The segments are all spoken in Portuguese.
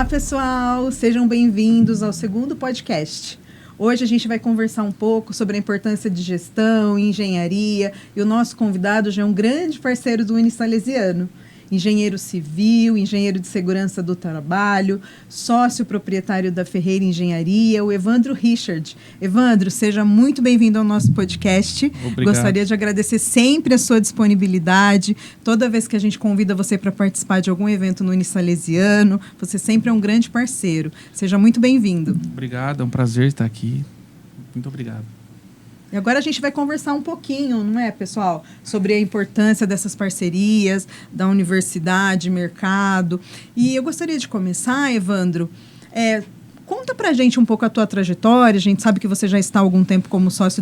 Olá, pessoal! Sejam bem-vindos ao segundo podcast. Hoje a gente vai conversar um pouco sobre a importância de gestão e engenharia, e o nosso convidado já é um grande parceiro do Unisalesiano. Engenheiro civil, engenheiro de segurança do trabalho, sócio proprietário da Ferreira Engenharia, o Evandro Richard. Evandro, seja muito bem-vindo ao nosso podcast. Obrigado. Gostaria de agradecer sempre a sua disponibilidade. Toda vez que a gente convida você para participar de algum evento no Unisalesiano, você sempre é um grande parceiro. Seja muito bem-vindo. Obrigado, é um prazer estar aqui. Muito obrigado. E agora a gente vai conversar um pouquinho, não é, pessoal, sobre a importância dessas parcerias, da universidade, mercado. E eu gostaria de começar, Evandro, conta pra gente um pouco a tua trajetória. A gente sabe que você já está há algum tempo como sócio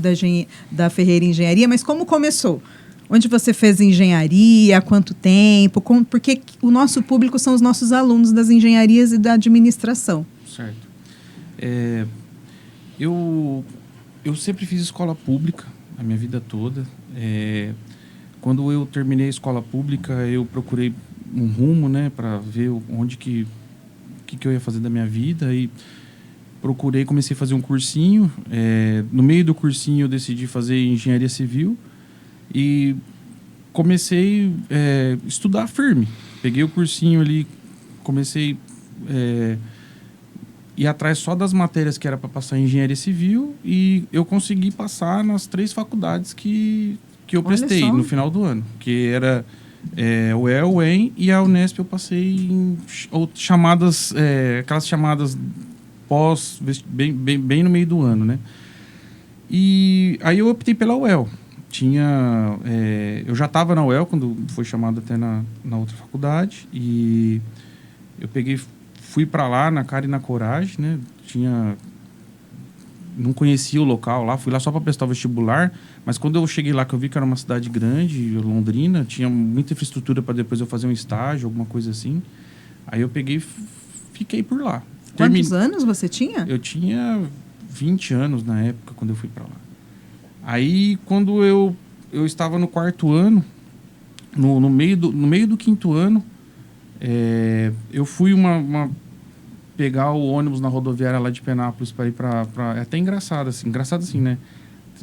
da Ferreira Engenharia, mas como começou? Onde você fez engenharia, há quanto tempo? Porque o nosso público são os nossos alunos das engenharias e da administração. Certo. Eu sempre fiz escola pública a minha vida toda. Quando eu terminei a escola pública, eu procurei um rumo, né, para ver onde que eu ia fazer da minha vida, e comecei a fazer um cursinho. No meio do cursinho eu decidi fazer engenharia civil e comecei a estudar firme. Peguei o cursinho ali, comecei ir atrás só das matérias que era para passar em engenharia civil, e eu consegui passar nas 3 faculdades que eu prestei no final do ano, que era o UEL, o UEM e a Unesp. Eu passei em chamadas, aquelas chamadas pós, bem no meio do ano, né? E aí eu optei pela UEL. Eu já estava na UEL quando foi chamado até na outra faculdade, e eu fui para lá na cara e na coragem, né? Não conhecia o local lá, fui lá só para prestar o vestibular, mas quando eu cheguei lá, que eu vi que era uma cidade grande, Londrina, tinha muita infraestrutura para depois eu fazer um estágio, alguma coisa assim. Aí eu fiquei por lá. Quantos anos você tinha? Eu tinha 20 anos na época, quando eu fui para lá. Aí, quando eu estava no 4º ano, no meio do 5º ano, eu fui pegar o ônibus na rodoviária lá de Penápolis para ir para... É até engraçado assim, né?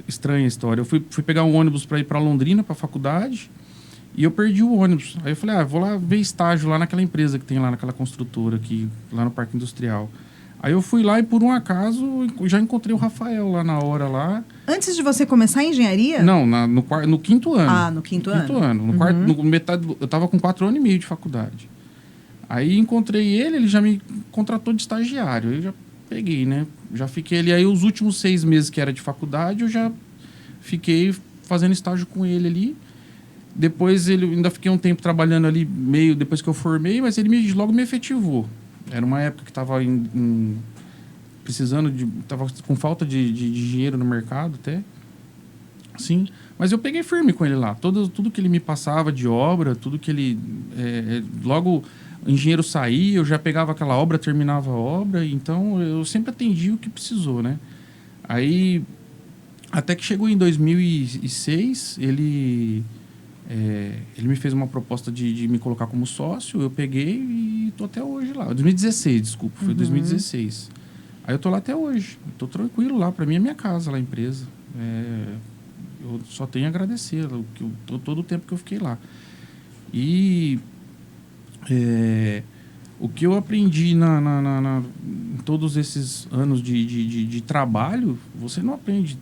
Estranha a história. Eu fui pegar um ônibus para ir para Londrina, para a faculdade, e eu perdi o ônibus. Aí eu falei, vou lá ver estágio lá naquela empresa que tem lá, naquela construtora aqui, lá no Parque Industrial. Aí eu fui lá e, por um acaso, já encontrei o Rafael lá na hora lá. Antes de você começar a engenharia? Não, no 5º ano. Ah, no 5º ano. 5º ano. No metade, eu estava com 4 anos e meio de faculdade. Aí encontrei ele já me contratou de estagiário. Eu já peguei, né? Já fiquei ali. Aí os últimos 6 meses que era de faculdade, eu já fiquei fazendo estágio com ele ali. Depois ainda fiquei um tempo trabalhando ali, meio depois que eu formei, mas ele logo me efetivou. Era uma época que estava precisando estava com falta de dinheiro no mercado até. Sim. Mas eu peguei firme com ele lá. Tudo que ele me passava de obra, tudo que ele... logo... O engenheiro saía, eu já pegava aquela obra, terminava a obra, então eu sempre atendi o que precisou, né? Aí, até que chegou em 2006, ele me fez uma proposta de me colocar como sócio, eu peguei e tô até hoje lá. 2016, desculpa, foi 2016. Aí eu tô lá até hoje, tô tranquilo lá, para mim é minha casa lá, a empresa. Eu só tenho a agradecer todo o tempo que eu fiquei lá. E... o que eu aprendi em todos esses anos de trabalho, você não aprende,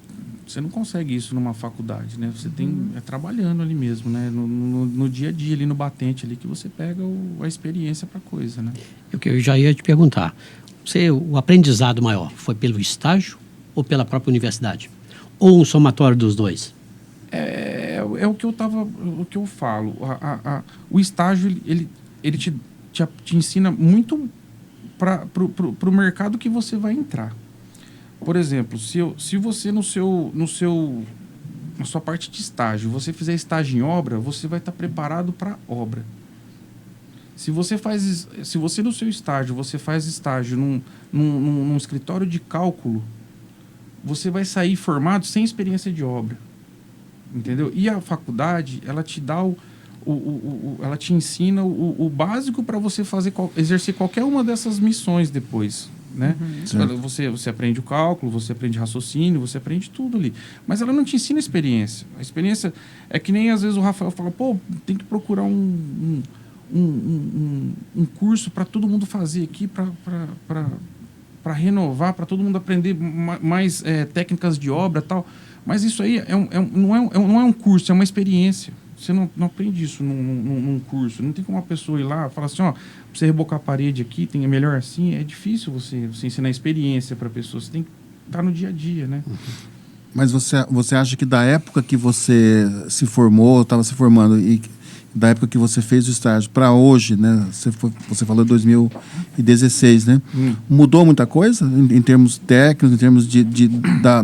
você não consegue isso numa faculdade, né? Você tem trabalhando ali mesmo, né? No dia a dia, ali no batente, ali, que você pega a experiência para coisa, né? Eu já ia te perguntar, o aprendizado maior foi pelo estágio ou pela própria universidade? Ou um somatório dos dois? É o que eu falo. O estágio, ele te ensina muito para o mercado que você vai entrar. Por exemplo, se você na sua parte de estágio, você fizer estágio em obra, você vai estar preparado para obra. Se você no seu estágio, você faz estágio num escritório de cálculo, você vai sair formado sem experiência de obra. Entendeu? E a faculdade, ela te dá ela te ensina o básico para você exercer qualquer uma dessas missões depois, né? Você aprende o cálculo, você aprende raciocínio, você aprende tudo ali. Mas ela não te ensina a experiência. A experiência é que nem às vezes o Rafael fala, pô, tem que procurar um curso para todo mundo fazer aqui, para renovar, para todo mundo aprender mais técnicas de obra e tal. Mas isso aí não é um curso, é uma experiência. Você não aprende isso num curso. Não tem como uma pessoa ir lá e falar assim, ó, pra você rebocar a parede aqui, é melhor assim. É difícil você ensinar experiência para a pessoa. Você tem que estar no dia a dia, né? Mas você acha que da época que você se formou, estava se formando, e da época que você fez o estágio para hoje, né? Você falou 2016, né? Mudou muita coisa em termos técnicos, em termos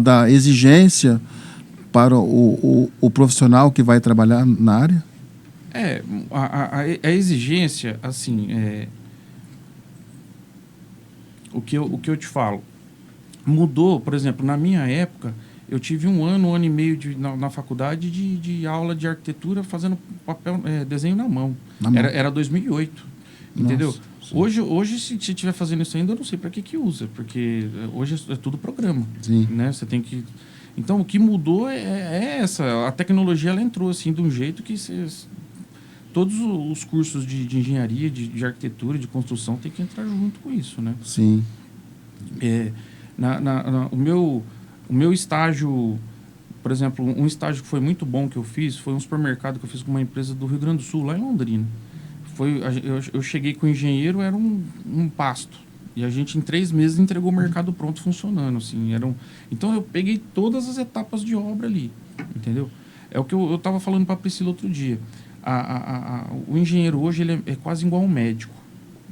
da exigência para o profissional que vai trabalhar na área? A exigência, assim, o que eu te falo, mudou. Por exemplo, na minha época, eu tive um ano e meio na faculdade de aula de arquitetura fazendo desenho na mão. Era 2008, entendeu? Hoje, se estiver fazendo isso ainda, eu não sei para que usa, porque hoje é tudo programa. Sim. Né? Você tem que... Então, o que mudou é essa. A tecnologia ela entrou assim, de um jeito que todos os cursos de engenharia, de arquitetura, de construção, tem que entrar junto com isso, né? Sim. O meu estágio, por exemplo, um estágio que foi muito bom que eu fiz, foi um supermercado que eu fiz com uma empresa do Rio Grande do Sul, lá em Londrina. Eu cheguei com o engenheiro, era um pasto. E a gente, em 3 meses, entregou o mercado pronto, funcionando. Assim, então, eu peguei todas as etapas de obra ali, entendeu? É o que eu estava falando para a Priscila outro dia. O engenheiro hoje ele é quase igual a um médico.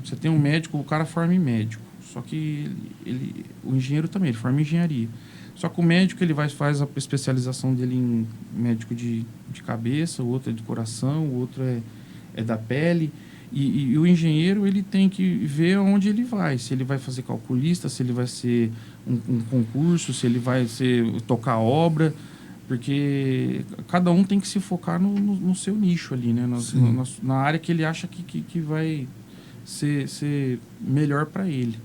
Você tem um médico, o cara forma em médico. Só que o engenheiro também, ele forma em engenharia. Só que o médico ele faz a especialização dele em médico de cabeça, o outro é de coração, o outro é da pele. E o engenheiro ele tem que ver onde ele vai. Se ele vai fazer calculista, se ele vai ser um concurso, se ele vai tocar obra. Porque cada um tem que se focar no seu nicho ali, né? Na área que ele acha que vai ser melhor para ele.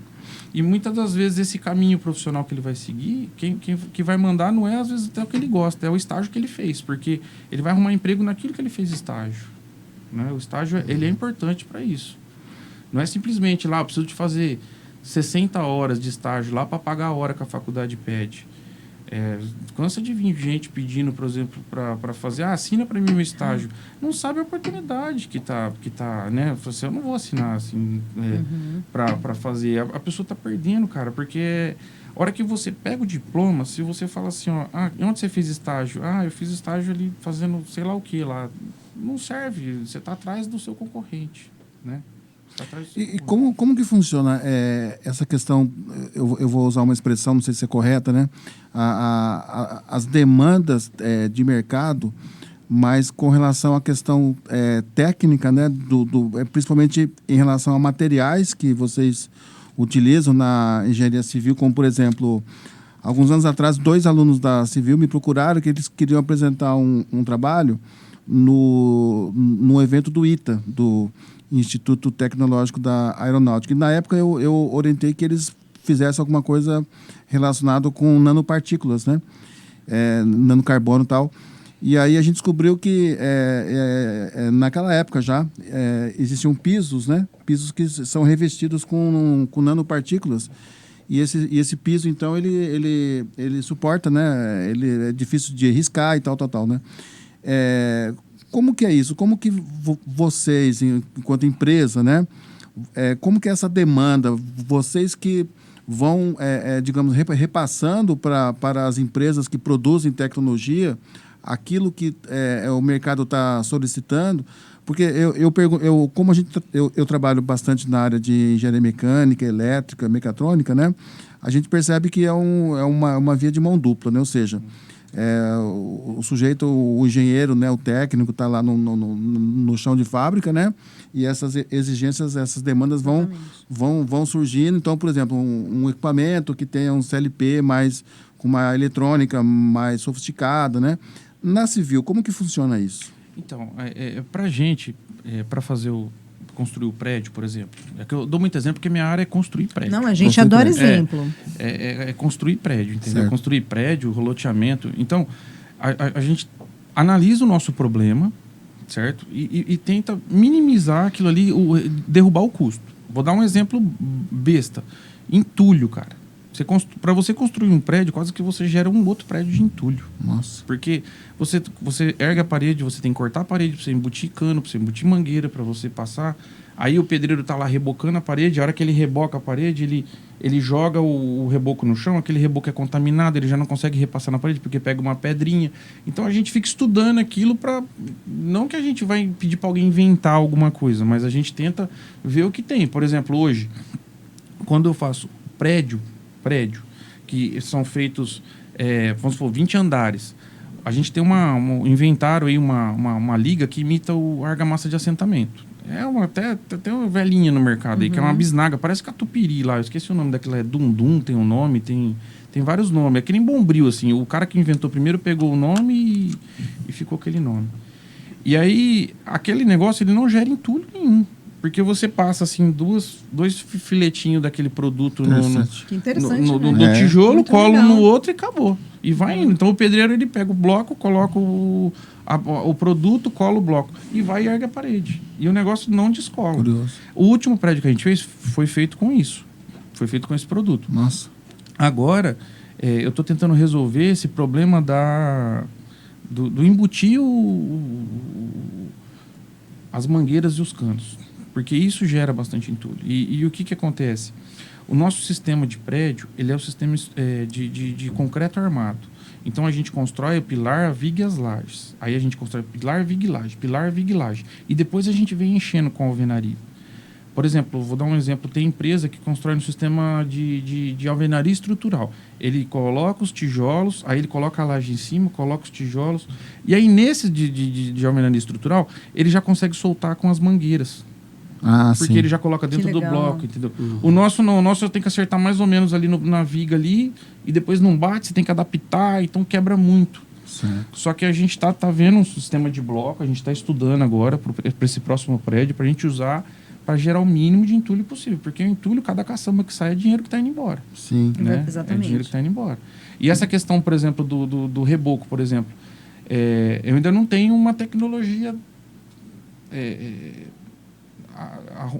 E muitas das vezes esse caminho profissional que ele vai seguir, quem vai mandar não é às vezes até o que ele gosta, é o estágio que ele fez. Porque ele vai arrumar emprego naquilo que ele fez estágio. Né? O estágio ele é importante para isso. Não é simplesmente lá, eu preciso de fazer 60 horas de estágio lá para pagar a hora que a faculdade pede. Cansa de vir gente pedindo, por exemplo, para fazer, assina para mim o estágio. Não sabe a oportunidade que tá, né? Eu não vou assinar assim, para fazer. A pessoa está perdendo, cara, porque a hora que você pega o diploma, se você fala assim, ó, onde você fez estágio? Eu fiz estágio ali fazendo sei lá o que lá. Não serve, você está atrás do seu concorrente, né? E como que funciona essa questão? Eu vou usar uma expressão, não sei se é correta, né? As demandas de mercado, mas com relação à questão técnica, né? Principalmente em relação a materiais que vocês utilizam na engenharia civil, como, por exemplo, alguns anos atrás, 2 alunos da Civil me procuraram que eles queriam apresentar um trabalho no evento do ITA, do Instituto Tecnológico da Aeronáutica. E na época eu orientei que eles fizessem alguma coisa relacionada com nanopartículas, né? Nanocarbono e tal. E aí a gente descobriu que naquela época já existiam pisos, né? Pisos que são revestidos com nanopartículas. E esse piso, então, ele suporta, né? Ele é difícil de riscar e tal, né? Como que é isso? Como que vocês, enquanto empresa, né? Como que é essa demanda? Vocês que vão, digamos, repassando para as empresas que produzem tecnologia aquilo que o mercado está solicitando? Porque eu trabalho bastante na área de engenharia mecânica, elétrica, mecatrônica, né? A gente percebe que é uma via de mão dupla, né? Ou seja, o sujeito, o engenheiro, né, o técnico está lá no chão de fábrica, né? E essas exigências, essas demandas vão surgindo. Então, por exemplo, um equipamento que tenha um CLP com uma eletrônica mais sofisticada, né? Na civil, como que funciona isso? Então, pra gente, para construir o prédio, por exemplo, é que eu dou muito exemplo porque minha área é construir prédio. Não, a gente Construir adora prédio. exemplo. É construir prédio, entendeu? Certo. Construir prédio, loteamento. Então, a gente analisa o nosso problema, certo? E tenta minimizar aquilo ali, derrubar o custo. Vou dar um exemplo besta. Entulho, cara. Para você construir um prédio, quase que você gera um outro prédio de entulho. Nossa. Porque você ergue a parede, você tem que cortar a parede para você embutir cano, para você embutir mangueira, para você passar. Aí o pedreiro tá lá rebocando a parede, a hora que ele reboca a parede, ele joga o reboco no chão, aquele reboco é contaminado, ele já não consegue repassar na parede porque pega uma pedrinha. Então a gente fica estudando aquilo para... Não que a gente vai pedir para alguém inventar alguma coisa, mas a gente tenta ver o que tem. Por exemplo, hoje, quando eu faço prédio, que são feitos, vamos supor, 20 andares. A gente tem um inventário aí, uma liga que imita a argamassa de assentamento. Até uma velhinha no mercado aí, que é uma bisnaga, parece catupiry lá. Eu esqueci o nome daquela, Dundum, tem um nome, tem vários nomes. É que nem Bombril, assim. O cara que inventou primeiro pegou o nome e ficou aquele nome. E aí, aquele negócio, ele não gera entulho nenhum. Porque você passa, assim, dois filetinhos daquele produto Que interessante, no né? tijolo, Muito colo legal. no outro e acabou. E vai indo. Então, o pedreiro, ele pega o bloco, coloca o produto, cola o bloco. E vai e ergue a parede. E o negócio não descola. Curioso. O último prédio que a gente fez foi feito com isso. Foi feito com esse produto. Nossa. Agora, eu estou tentando resolver esse problema do embutir as mangueiras e os canos. Porque isso gera bastante entulho. E o que acontece? O nosso sistema de prédio, ele é o sistema de concreto armado. Então, a gente constrói o pilar, a viga e as lajes. Aí a gente constrói pilar, viga e laje, pilar, viga e laje. E depois a gente vem enchendo com a alvenaria. Por exemplo, vou dar um exemplo. Tem empresa que constrói um sistema de alvenaria estrutural. Ele coloca os tijolos, aí ele coloca a laje em cima, coloca os tijolos. E aí, nesse de alvenaria estrutural, ele já consegue soltar com as mangueiras. Ah, Porque sim. ele já coloca dentro do legal. bloco, entendeu? O nosso não, o nosso eu tenho que acertar mais ou menos ali na viga ali, e depois não bate, você tem que adaptar, então quebra muito. Certo. Só que a gente tá vendo um sistema de bloco, a gente está estudando agora para esse próximo prédio, para a gente usar para gerar o mínimo de entulho possível. Porque o entulho, cada caçamba que sai é dinheiro que está indo embora. Sim. Né? Exatamente. É dinheiro que está indo embora. E essa questão, por exemplo, do reboco, por exemplo, eu ainda não tenho uma tecnologia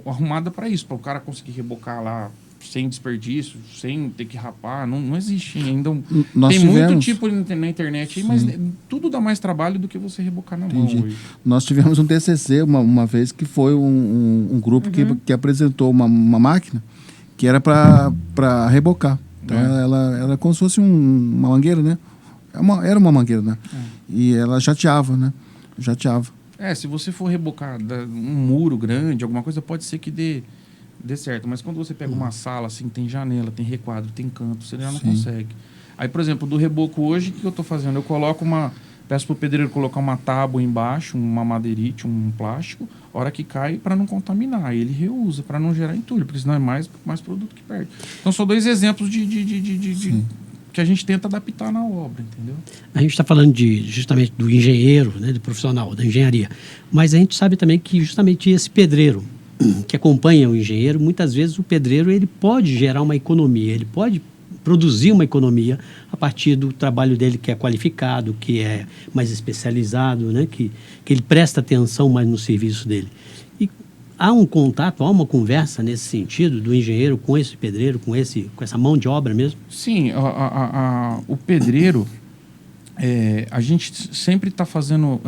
arrumada para isso, para o cara conseguir rebocar lá sem desperdício, sem ter que rapar. Não existe ainda. Nós Tem tivemos- muito tipo na internet aí, mas tudo dá mais trabalho do que você rebocar na Entendi. mão hoje. Nós tivemos um TCC uma vez que foi um grupo que apresentou uma máquina que era para rebocar. Então, ela é como se fosse uma mangueira, né? Era uma mangueira, né? E ela jateava, né? Jateava. Se você for rebocar um muro grande, alguma coisa, pode ser que dê certo. Mas quando você pega uma sala, assim, tem janela, tem requadro, tem canto, você já não consegue. Aí, por exemplo, do reboco hoje, o que eu estou fazendo? Eu coloco peço pro pedreiro colocar uma tábua embaixo, uma madeirite, um plástico, hora que cai, para não contaminar. Aí ele reusa, para não gerar entulho, porque senão é mais produto que perde. Então, são dois exemplos que a gente tenta adaptar na obra, entendeu? A gente está falando justamente do engenheiro, né, do profissional, da engenharia. Mas a gente sabe também que justamente esse pedreiro que acompanha o engenheiro, muitas vezes o pedreiro ele pode gerar uma economia, ele pode produzir uma economia a partir do trabalho dele que é qualificado, que é mais especializado, né, que ele presta atenção mais no serviço dele. E há um contato, há uma conversa nesse sentido do engenheiro com esse pedreiro, com essa mão de obra mesmo? Sim, o pedreiro, a gente sempre está fazendo,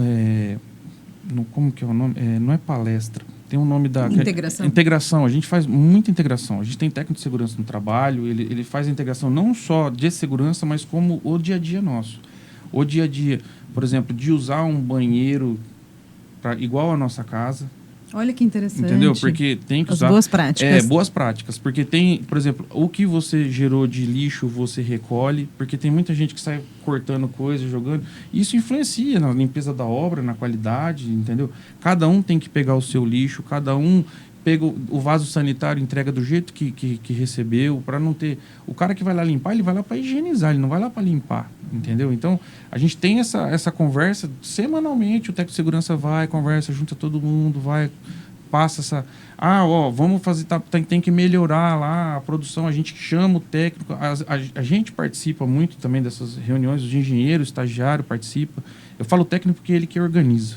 como que é o nome? Não é palestra, tem um nome da... Integração. Integração, a gente faz muita integração. A gente tem técnico de segurança no trabalho, ele faz a integração não só de segurança, mas como o dia a dia nosso. O dia a dia, por exemplo, de usar um banheiro igual a nossa casa. Olha que interessante. Entendeu? Porque tem que As usar... boas práticas. Boas práticas. Porque tem, por exemplo, o que você gerou de lixo, você recolhe. Porque tem muita gente que sai cortando coisas, jogando. Isso influencia na limpeza da obra, na qualidade, entendeu? Cada um tem que pegar o seu lixo, cada um pega o vaso sanitário, entrega do jeito que recebeu, para não ter... O cara que vai lá limpar, ele vai lá para higienizar, ele não vai lá para limpar, entendeu? Então, a gente tem essa conversa semanalmente, o técnico de segurança vai, conversa, junta todo mundo, vai, passa essa... vamos fazer... Tem que melhorar lá a produção, a gente chama o técnico, a gente participa muito também dessas reuniões, os engenheiros, estagiário participa. Eu falo técnico porque ele que organiza.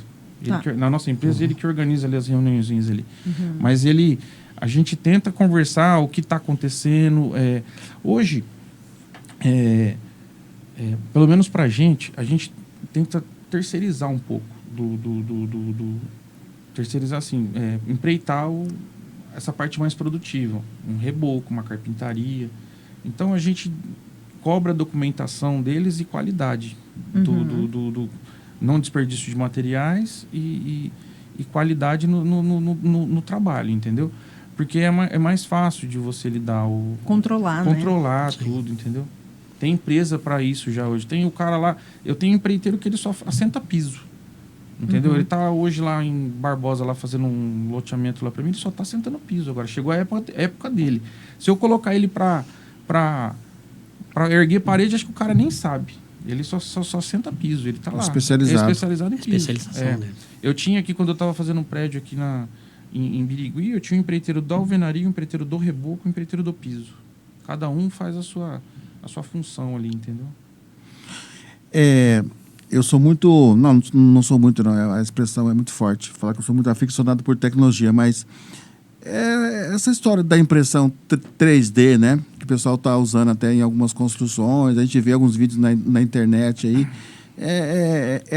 Na nossa empresa, ele que organiza ali as reuniõezinhas ali. Mas a gente tenta conversar o que está acontecendo. Hoje, pelo menos para a gente tenta terceirizar um pouco. Terceirizar assim, empreitar essa parte mais produtiva. Um reboco, uma carpintaria. Então, a gente cobra a documentação deles e qualidade não desperdício de materiais e qualidade no trabalho, entendeu? Porque é mais fácil de você lidar controlar tudo, entendeu? Tem empresa para isso já hoje. Tem o cara lá, eu tenho um empreiteiro que ele só assenta piso, entendeu? Ele tá hoje lá em Barbosa lá fazendo um loteamento lá para mim, ele só tá assentando piso agora. Chegou a época dele. Se eu colocar ele para erguer parede, acho que o cara nem sabe. Ele só senta piso, ele tá lá. Especializado. É especializado em piso. Especialização, né? Eu tinha aqui, quando eu estava fazendo um prédio aqui em Birigui, eu tinha um empreiteiro do alvenaria, um empreiteiro do reboco, um empreiteiro do piso. Cada um faz a sua função ali, entendeu? Eu sou muito... Não sou muito, não. A expressão é muito forte. Falar que eu sou muito aficionado por tecnologia, mas... essa história da impressão 3D, né? Que o pessoal está usando até em algumas construções, a gente vê alguns vídeos na internet aí.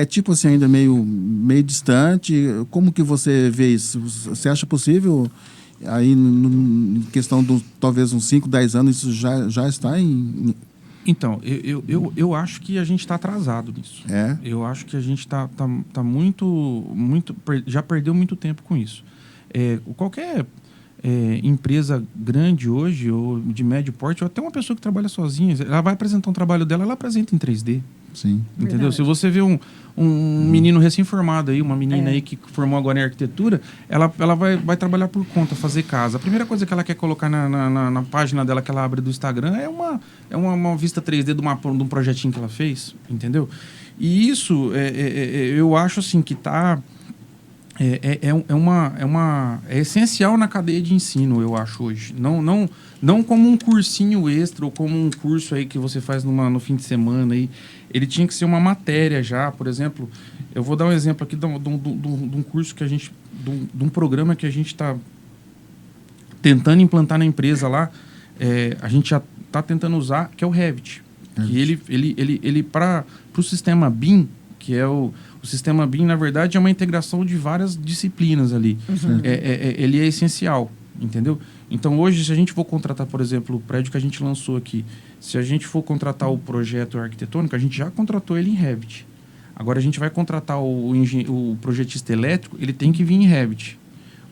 Tipo assim, ainda meio distante. Como que você vê isso? Você acha possível, aí, em questão de talvez uns 5, 10 anos, isso já está em... Então, eu acho que a gente está atrasado nisso. Eu acho que a gente tá muito... Já perdeu muito tempo com isso. Qualquer empresa grande hoje, ou de médio porte, ou até uma pessoa que trabalha sozinha, ela vai apresentar um trabalho dela, ela apresenta em 3D. Sim. Entendeu? Verdade. Se você vê um menino recém-formado aí, uma menina aí que formou agora em arquitetura, ela vai trabalhar por conta, fazer casa. A primeira coisa que ela quer colocar na página dela que ela abre do Instagram é uma vista 3D de um projetinho que ela fez, entendeu? E isso, eu acho assim que está... É essencial na cadeia de ensino, eu acho, hoje. Não como um cursinho extra ou como um curso aí que você faz no fim de semana. Aí. Ele tinha que ser uma matéria já, por exemplo. Eu vou dar um exemplo aqui de um curso que a gente... De um programa que a gente está tentando implantar na empresa lá. A gente já está tentando usar, que é o Revit. Que ele para o sistema BIM, que é o sistema BIM, na verdade, é uma integração de várias disciplinas ali. Ele é essencial, entendeu? Então, hoje, se a gente for contratar, por exemplo, o prédio que a gente lançou aqui, se a gente for contratar o projeto arquitetônico, a gente já contratou ele em Revit. Agora, a gente vai contratar o projetista elétrico, ele tem que vir em Revit.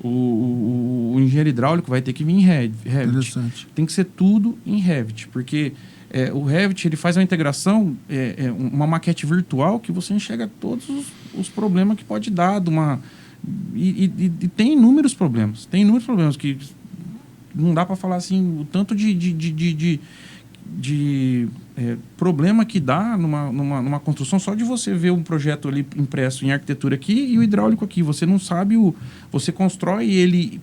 O engenheiro hidráulico vai ter que vir em Revit. Tem que ser tudo em Revit, porque... o Revit, ele faz uma integração, uma maquete virtual que você enxerga todos os problemas que pode dar e tem inúmeros problemas. Tem inúmeros problemas que não dá para falar assim, o tanto de problema que dá numa construção só de você ver um projeto ali impresso em arquitetura aqui e o hidráulico aqui. Você não sabe, você constrói ele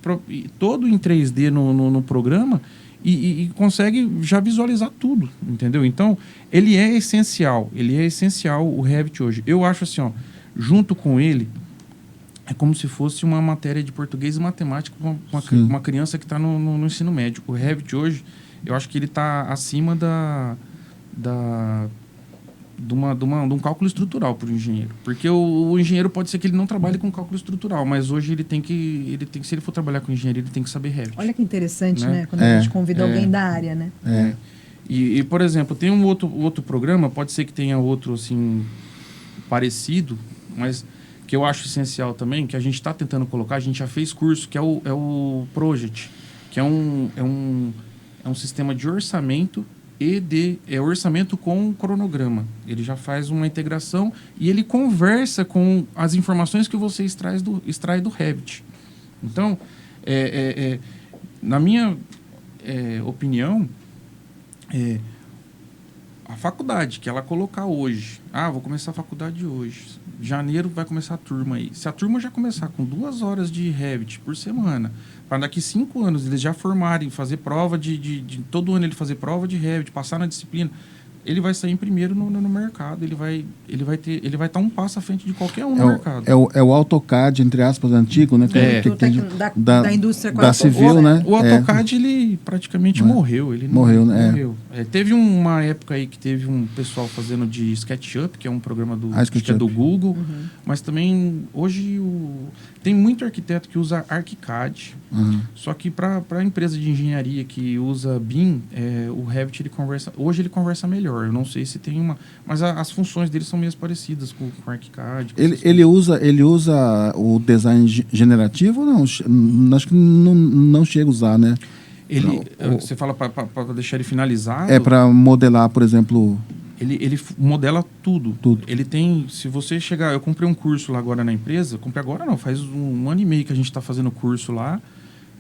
todo em 3D no programa e consegue já visualizar tudo, entendeu? Então, ele é essencial o Revit hoje. Eu acho assim, ó, junto com ele, é como se fosse uma matéria de português e matemática para uma criança que está no ensino médio. O Revit hoje, eu acho que ele está acima de um cálculo estrutural para o engenheiro. Porque o engenheiro pode ser que ele não trabalhe com cálculo estrutural, mas hoje ele tem que, se ele for trabalhar com engenharia, ele tem que saber Revit. Olha que interessante, né? Quando a gente convida alguém da área, né? E, por exemplo, tem um outro programa, pode ser que tenha outro, assim, parecido, mas que eu acho essencial também, que a gente está tentando colocar, a gente já fez curso, que é o Project, que é um sistema de orçamento orçamento com cronograma. Ele já faz uma integração e ele conversa com as informações que você extrai do Revit. Então, Na minha opinião, a faculdade que ela colocar hoje, vou começar a faculdade hoje, janeiro vai começar a turma aí. Se a turma já começar com 2 horas de Revit por semana, para daqui 5 anos eles já formarem, fazer prova de todo ano ele fazer prova de Revit, passar na disciplina, ele vai sair em primeiro no mercado, ele vai estar um passo à frente de qualquer um no mercado. É o AutoCAD, entre aspas, antigo, né? Da indústria da civil, né? O AutoCAD, ele praticamente morreu. Ele morreu, né? Morreu. Teve uma época aí que teve um pessoal fazendo de SketchUp, que é um programa que é do Google, mas também hoje tem muito arquiteto que usa ArchiCAD, só que para a empresa de engenharia que usa BIM, o Revit hoje ele conversa melhor. Eu não sei se tem uma, mas as funções dele são meio parecidas com o ArchiCAD. Ele usa o design generativo ou não? Acho que não chega a usar, né? Você fala para deixar ele finalizado? Para modelar, por exemplo... Ele modela tudo. Ele tem... Se você chegar... Eu comprei um curso lá agora na empresa. Comprei agora não, faz 1 ano e meio que a gente está fazendo curso lá.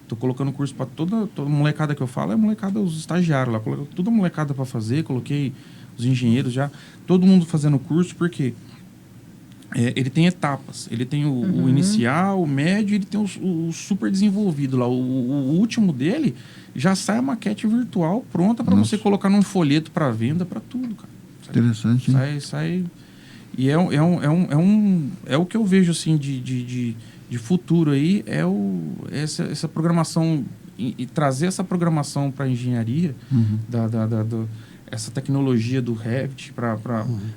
Estou colocando curso para toda molecada que eu falo. É molecada, os estagiários lá. Coloquei toda molecada para fazer. Coloquei os engenheiros já. Todo mundo fazendo curso, porque... ele tem etapas. Ele tem o inicial, o médio, e ele tem o super desenvolvido lá. O último dele já sai a maquete virtual pronta para você colocar num folheto para venda, para tudo, cara. Interessante. Sai. E é o que eu vejo assim de futuro aí, essa programação e trazer essa programação para a engenharia essa tecnologia do Revit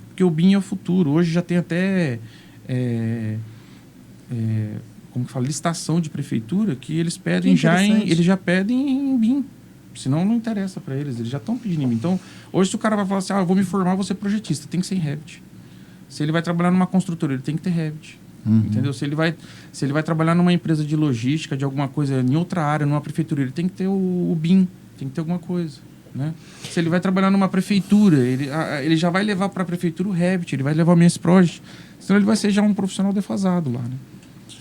porque o BIM é o futuro. Hoje já tem até como que fala, licitação de prefeitura que eles pedem eles já pedem em BIM, senão não interessa para eles já estão pedindo em BIM. Então hoje se o cara vai falar assim, eu vou me formar, vou ser projetista, tem que ser em Revit. Se ele vai trabalhar numa construtora, ele tem que ter Revit. Entendeu? Se ele vai trabalhar numa empresa de logística, de alguma coisa em outra área, numa prefeitura, ele tem que ter o BIM, tem que ter alguma coisa. Né? Se ele vai trabalhar numa prefeitura, ele já vai levar para a prefeitura o Revit, ele vai levar o MS Project, senão ele vai ser já um profissional defasado lá. Né?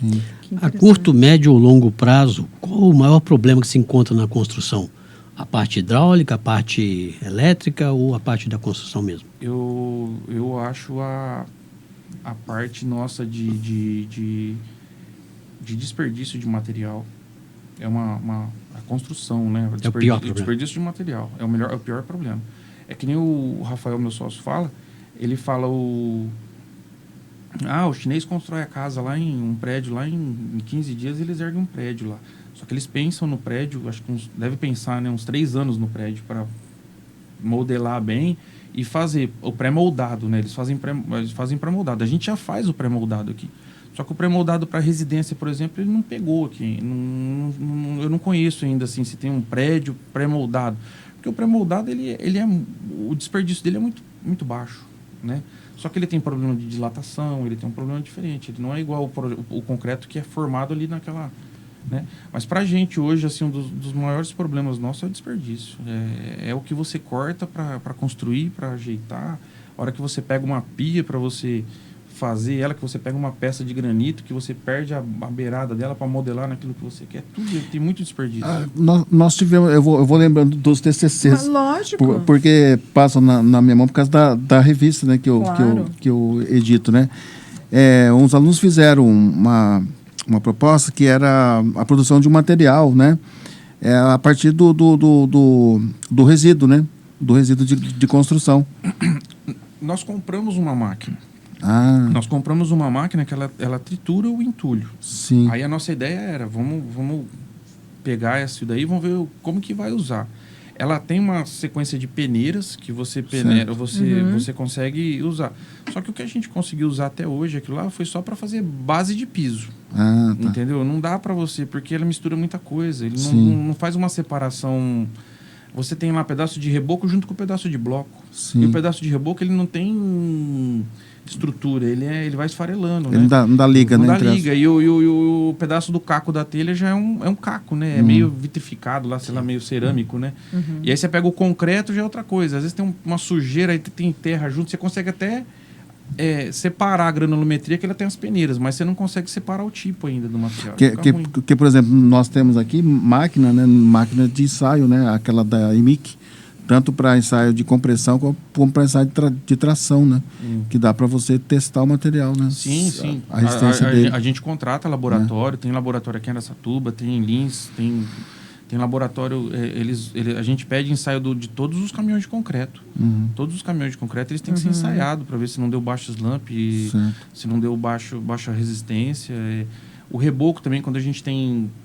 Sim. A curto, médio ou longo prazo, qual o maior problema que se encontra na construção? A parte hidráulica, a parte elétrica ou a parte da construção mesmo? Eu acho a parte nossa de desperdício de material. É a construção, né? É o pior problema. Desperdício de material. É o pior problema. É que nem o Rafael, meu sócio, fala. Ele fala o chinês constrói a casa lá em um prédio, lá em 15 dias eles erguem um prédio lá. Só que eles pensam no prédio, acho que deve pensar, né, uns 3 anos no prédio para modelar bem e fazer o pré-moldado, né? Eles fazem pré-moldado. A gente já faz o pré-moldado aqui. Só que o pré-moldado para residência, por exemplo, ele não pegou aqui. Eu não conheço ainda assim se tem um prédio pré-moldado. Porque o pré-moldado, o desperdício dele é muito, muito baixo, né? Só que ele tem problema de dilatação, ele tem um problema diferente. Ele não é igual o concreto que é formado ali naquela... Né? Mas para a gente hoje, assim, um dos maiores problemas nossos é o desperdício. É o que você corta para construir, para ajeitar. A hora que você pega uma pia para você fazer ela, que você pega uma peça de granito, que você perde a beirada dela para modelar naquilo que você quer. Tudo tem muito desperdício. Nós tivemos, eu vou lembrando dos TCCs. Mas lógico. Porque passam na minha mão por causa da revista, né, que eu edito, né? Uns alunos fizeram uma proposta que era a produção de um material, né? A partir do resíduo, né? Do resíduo de construção. Nós compramos uma máquina. Nós compramos uma máquina que ela tritura o entulho. Sim. Aí a nossa ideia era, vamos pegar isso daí e vamos ver como que vai usar. Ela tem uma sequência de peneiras que você peneira, você consegue usar. Só que o que a gente conseguiu usar até hoje, aquilo lá, foi só para fazer base de piso. Tá. Entendeu? Não dá para você, porque ela mistura muita coisa. Ele não faz uma separação. Você tem lá pedaço de reboco junto com o pedaço de bloco. Sim. E o pedaço de reboco, ele não tem estrutura, ele vai esfarelando, ele né? não dá liga, não né? Não dá liga. E o pedaço do caco da telha já é um caco, né? É meio vitrificado lá, sei lá, meio cerâmico, né? E aí você pega o concreto, já é outra coisa. Às vezes tem uma sujeira, aí tem terra junto, você consegue até separar a granulometria, que ela tem as peneiras, mas você não consegue separar o tipo ainda do material. Fica ruim. Que, por exemplo, nós temos aqui máquina, né? Máquina de ensaio, né? Aquela da IMIC, tanto para ensaio de compressão como para ensaio de tração, né? Que dá para você testar o material, né? Sim. A resistência dele. A gente contrata laboratório, tem laboratório aqui em Araçatuba, tem em Lins, tem laboratório, a gente pede ensaio de todos os caminhões de concreto. Todos os caminhões de concreto, eles têm que ser ensaiados para ver se não deu baixo slump, se não deu baixa resistência. O reboco também, quando a gente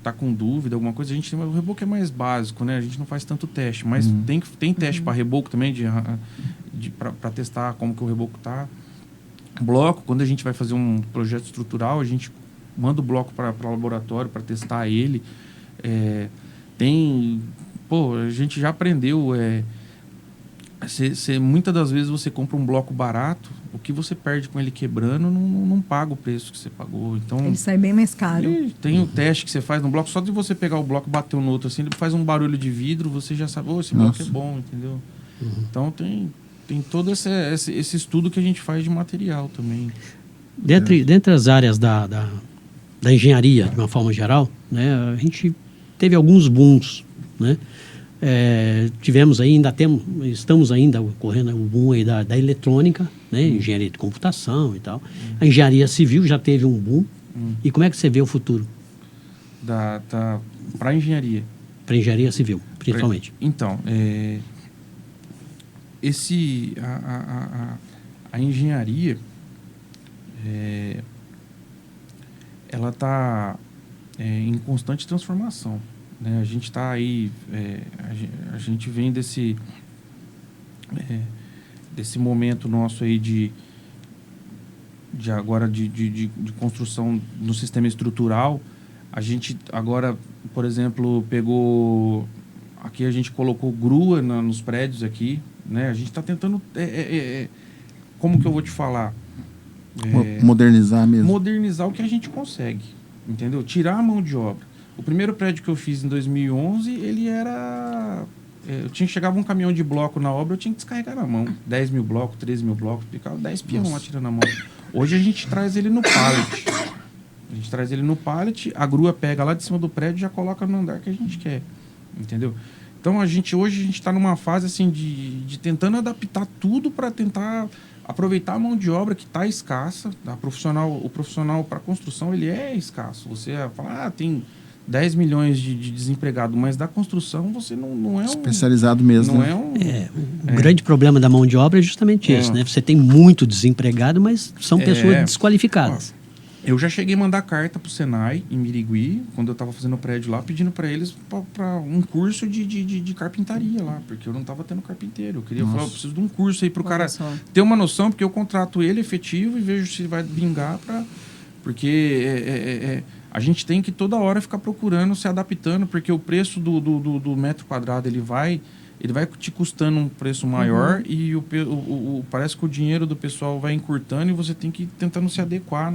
tá com dúvida, alguma coisa, o reboco é mais básico, né? A gente não faz tanto teste, mas tem teste para reboco também, para testar como que o reboco tá. Bloco, quando a gente vai fazer um projeto estrutural, a gente manda o bloco para o laboratório para testar ele. A gente já aprendeu. Muitas das vezes você compra um bloco barato, o que você perde com ele quebrando não paga o preço que você pagou. Então, ele sai bem mais caro. Tem o teste que você faz no bloco, só de você pegar o bloco e bater no outro, assim, ele faz um barulho de vidro, você já sabe, esse bloco é bom, entendeu? Então tem todo esse estudo que a gente faz de material também. Dentre as áreas da engenharia, de uma forma geral, né, a gente teve alguns booms, né? Tivemos aí, estamos ainda ocorrendo o boom aí da eletrônica, né? Engenharia de computação e tal. A engenharia civil já teve um boom. E como é que você vê o futuro? Para engenharia? Para engenharia civil, principalmente. Então, a engenharia, ela está em constante transformação, né? A gente está aí, a gente vem desse momento nosso aí de construção no sistema estrutural. A gente agora, por exemplo, aqui a gente colocou grua nos prédios aqui, né? A gente está tentando, como que eu vou te falar? Modernizar mesmo. Modernizar o que a gente consegue, entendeu? Tirar a mão de obra. O primeiro prédio que eu fiz em 2011, ele era... chegava um caminhão de bloco na obra, eu tinha que descarregar na mão. 10 mil blocos, 13 mil blocos, ficava 10 peão lá tirando na mão. Hoje a gente traz ele no pallet. A grua pega lá de cima do prédio e já coloca no andar que a gente quer, entendeu? Então hoje a gente está numa fase assim de tentando adaptar tudo para tentar aproveitar a mão de obra que está escassa. O profissional para construção, ele é escasso. Você fala, tem 10 milhões de desempregados, mas da construção você não é especializado mesmo. Não né? O grande problema da mão de obra é justamente esse, né? Você tem muito desempregado, mas são pessoas desqualificadas. Eu já cheguei a mandar carta pro Senai, em Mirigui, quando eu estava fazendo o prédio lá, pedindo para eles para um curso de carpintaria lá, porque eu não estava tendo carpinteiro. Eu queria falar, eu preciso de um curso aí pro cara ter uma noção, porque eu contrato ele efetivo e vejo se ele vai vingar porque a gente tem que toda hora ficar procurando, se adaptando, porque o preço do metro quadrado ele vai te custando um preço maior e parece que o dinheiro do pessoal vai encurtando e você tem que ir tentando se adequar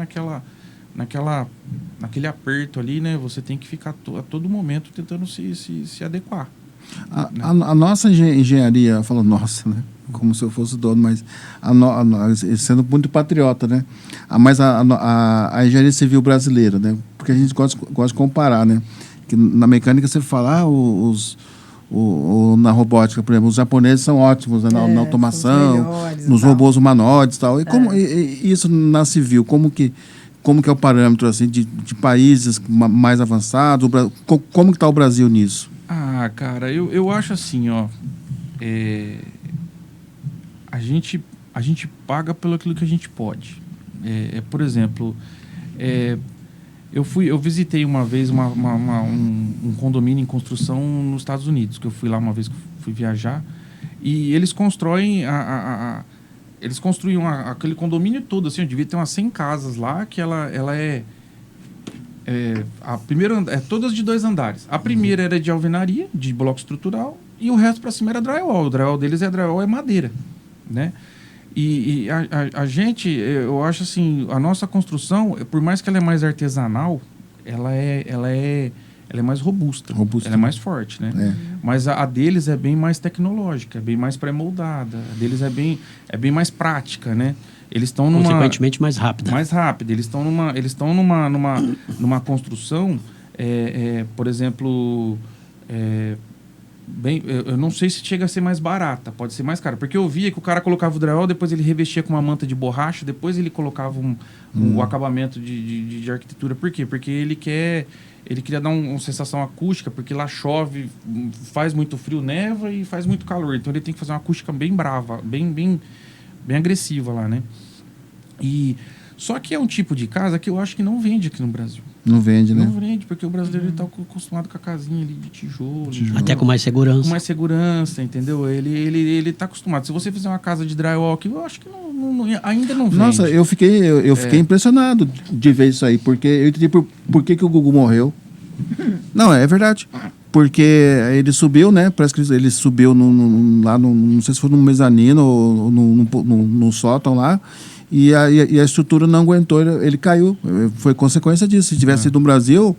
naquele aperto ali, né? Você tem que ficar a todo momento tentando se adequar. A nossa engenharia, eu falo nossa, né? Como se eu fosse dono, mas sendo muito patriota, né? Mas a engenharia civil brasileira, né? Porque a gente gosta de comparar, né? Que na mecânica você fala, na robótica, por exemplo, os japoneses são ótimos, né? Na automação, nos robôs humanoides e tal. E isso na civil, como que é o parâmetro assim, de países mais avançados? Como que está o Brasil nisso? Cara, eu acho assim, a gente paga pelo aquilo que a gente pode. Por exemplo, eu visitei uma vez um condomínio em construção nos Estados Unidos, que eu fui lá uma vez que fui viajar, e eles constroem eles construíam aquele condomínio todo, assim, eu devia ter umas 100 casas lá, que ela a primeira todas de 2 andares. A primeira era de alvenaria, de bloco estrutural, e o resto para cima era drywall. O drywall deles é madeira, né? E a gente, eu acho assim, a nossa construção, por mais que ela é mais artesanal, ela é mais robusta. Ela é mais forte, né? Mas a deles é bem mais tecnológica, é bem mais pré-moldada. A deles é bem mais prática, né? eles estão numa... Consequentemente, mais rápida. Mais rápida. Eles estão numa construção, por exemplo... eu não sei se chega a ser mais barata, pode ser mais cara. Porque eu via que o cara colocava o drywall, depois ele revestia com uma manta de borracha, depois ele colocava o acabamento de arquitetura. Por quê? Porque ele queria dar uma sensação acústica, porque lá chove, faz muito frio, neva e faz muito calor. Então ele tem que fazer uma acústica bem brava, bem agressiva lá, né? Só que é um tipo de casa que eu acho que não vende aqui no Brasil. Não vende, né? Não vende, porque o brasileiro está acostumado com a casinha ali de tijolo. Até com mais segurança. Com mais segurança, entendeu? Ele está acostumado. Se você fizer uma casa de drywall aqui, eu acho que ainda não vende. Nossa, eu fiquei impressionado de ver isso aí, porque eu entendi por que o Gugu morreu. Não, é verdade. Porque ele subiu, né? Parece que ele subiu lá não sei se foi no mezanino ou no sótão lá. E a estrutura não aguentou, ele caiu. Foi consequência disso. Se tivesse sido no Brasil,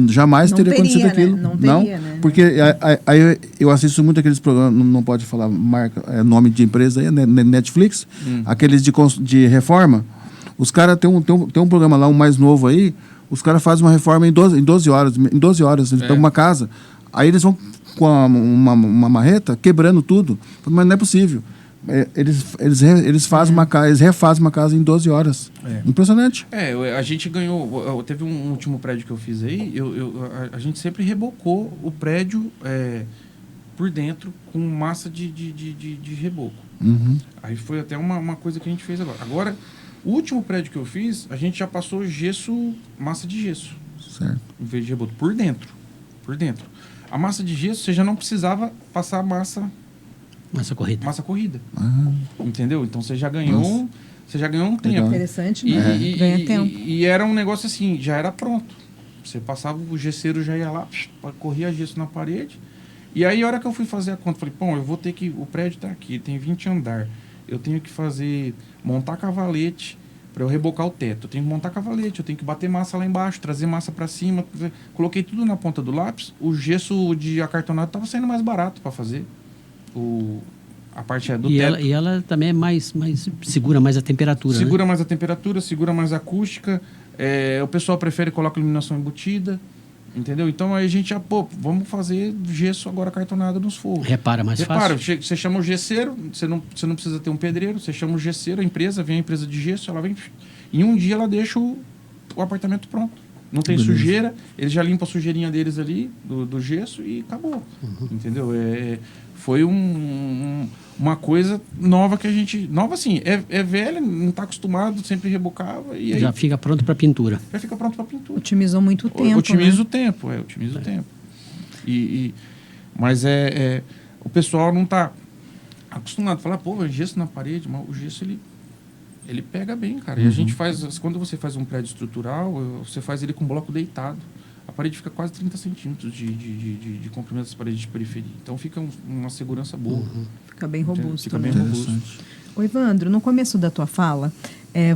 jamais teria acontecido aquilo. Né? Não teria, né? Porque aí eu assisto muito aqueles programas, não pode falar marca, nome de empresa aí, né? Netflix, aqueles de reforma. Os caras tem um programa lá, um mais novo aí, os caras fazem uma reforma em 12 horas. Em 12 horas, eles pegam uma casa, aí eles vão com uma marreta quebrando tudo. Mas não é possível. Eles fazem uma casa, eles refazem uma casa em 12 horas. Impressionante. A gente ganhou. Teve um último prédio que eu fiz aí, a gente sempre rebocou o prédio por dentro com massa de reboco. Aí foi até uma coisa que a gente fez agora. Agora, o último prédio que eu fiz, a gente já passou massa de gesso. Certo. Em vez de reboco. Por dentro. A massa de gesso, você já não precisava passar massa corrida. Entendeu? Então você já ganhou um tempo. Legal. Interessante, né? Ganha tempo. E era um negócio assim, já era pronto. Você passava, o gesseiro já ia lá, corria gesso na parede. E aí, a hora que eu fui fazer a conta, falei, eu vou ter que... O prédio está aqui, tem 20 andares. Eu tenho que montar cavalete para eu rebocar o teto. Eu tenho que montar cavalete, eu tenho que bater massa lá embaixo, trazer massa para cima. Coloquei tudo na ponta do lápis. O gesso de acartonado estava saindo mais barato para fazer. A parte do teto. E ela também é mais segura mais a temperatura. Segura, né? mais a temperatura, segura mais a acústica. O pessoal prefere colocar iluminação embutida. Entendeu? Então aí a gente vamos fazer gesso agora acartonado nos forros. Repara mais fácil. Você chama o gesseiro, você não precisa ter um pedreiro, você chama o gesseiro, vem a empresa de gesso, ela vem. Em um dia ela deixa o apartamento pronto. Não tem sujeira, eles já limpam a sujeirinha deles ali, do gesso, e acabou. Entendeu? Foi uma coisa nova que a gente... Nova assim, é velha, não está acostumado, sempre rebocava. E aí já fica pronto para pintura. Já fica pronto para pintura. Otimizou muito o tempo. Otimiza o tempo, otimiza o tempo. Mas o pessoal não está acostumado a falar, gesso na parede, mas o gesso ele pega bem, cara. E a gente faz, quando você faz um prédio estrutural, você faz ele com bloco deitado. A parede fica quase 30 centímetros de comprimento das paredes de periferia. Então fica uma segurança boa. Fica bem robusto. Fica bem robusto. Ô, Evandro, no começo da tua fala,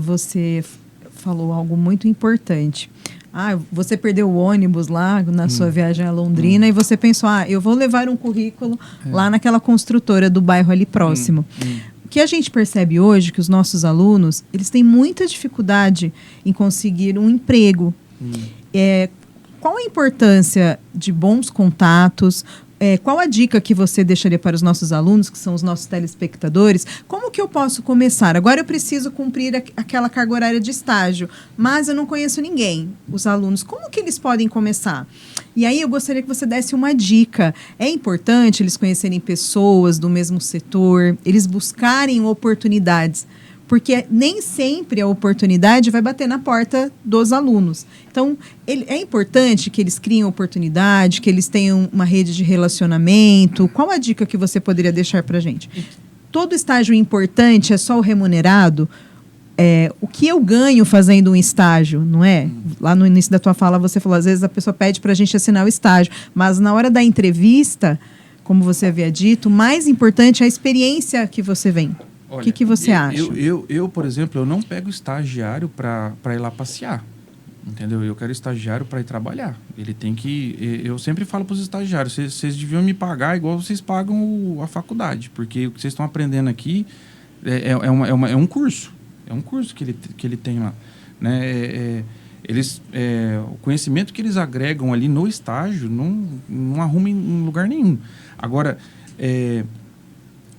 você falou algo muito importante. Você perdeu o ônibus lá na sua viagem a Londrina e você pensou, eu vou levar um currículo lá naquela construtora do bairro ali próximo. O que a gente percebe hoje, que os nossos alunos, eles têm muita dificuldade em conseguir um emprego. Qual a importância de bons contatos? Qual a dica que você deixaria para os nossos alunos, que são os nossos telespectadores? Como que eu posso começar? Agora eu preciso cumprir aquela carga horária de estágio, mas eu não conheço ninguém, os alunos. Como que eles podem começar? E aí eu gostaria que você desse uma dica. É importante eles conhecerem pessoas do mesmo setor, eles buscarem oportunidades, porque nem sempre a oportunidade vai bater na porta dos alunos. Então, é importante que eles criem oportunidade, que eles tenham uma rede de relacionamento. Qual a dica que você poderia deixar para a gente? Todo estágio importante é só o remunerado? O que eu ganho fazendo um estágio, não é? Lá no início da tua fala você falou, às vezes a pessoa pede para a gente assinar o estágio, mas na hora da entrevista, como você havia dito, o mais importante é a experiência que você vem. O que você acha? Eu, por exemplo, eu não pego estagiário para ir lá passear, entendeu? Eu quero estagiário para ir trabalhar. Ele tem que... Eu sempre falo para os estagiários, vocês deviam me pagar igual vocês pagam a faculdade, porque o que vocês estão aprendendo aqui é um curso. É um curso que ele tem lá, né? O conhecimento que eles agregam ali no estágio não arruma em lugar nenhum. Agora, é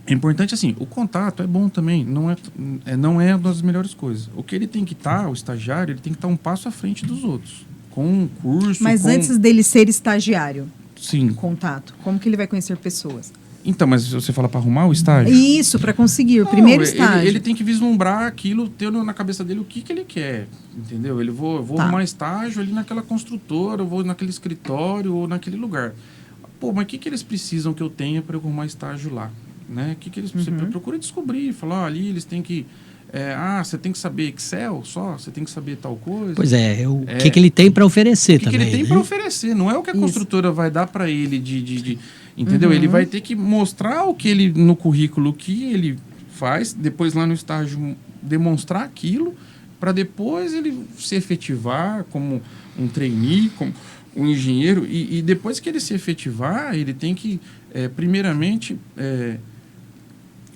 importante, assim, o contato é bom também, não é uma das melhores coisas. O que ele tem que estar, o estagiário, ele tem que estar um passo à frente dos outros, com um curso... Mas antes dele ser estagiário, sim. contato, como que ele vai conhecer pessoas? Então, mas você fala para arrumar o estágio? Isso, para conseguir o primeiro estágio. Ele tem que vislumbrar aquilo, ter na cabeça dele o que ele quer, entendeu? Eu vou arrumar estágio ali naquela construtora, eu vou naquele escritório ou naquele lugar. Pô, mas o que eles precisam que eu tenha para eu arrumar estágio lá? Né? Que eles você procura descobrir, falar, ali eles têm que... você tem que saber Excel só? Você tem que saber tal coisa? Pois o que ele tem para oferecer também. O que ele tem né? para oferecer, não é o que a construtora vai dar para ele entendeu? Ele vai ter que mostrar o que ele, no currículo, o que ele faz, depois lá no estágio demonstrar aquilo, para depois ele se efetivar como um trainee, como um engenheiro, e depois que ele se efetivar, ele tem que, primeiramente,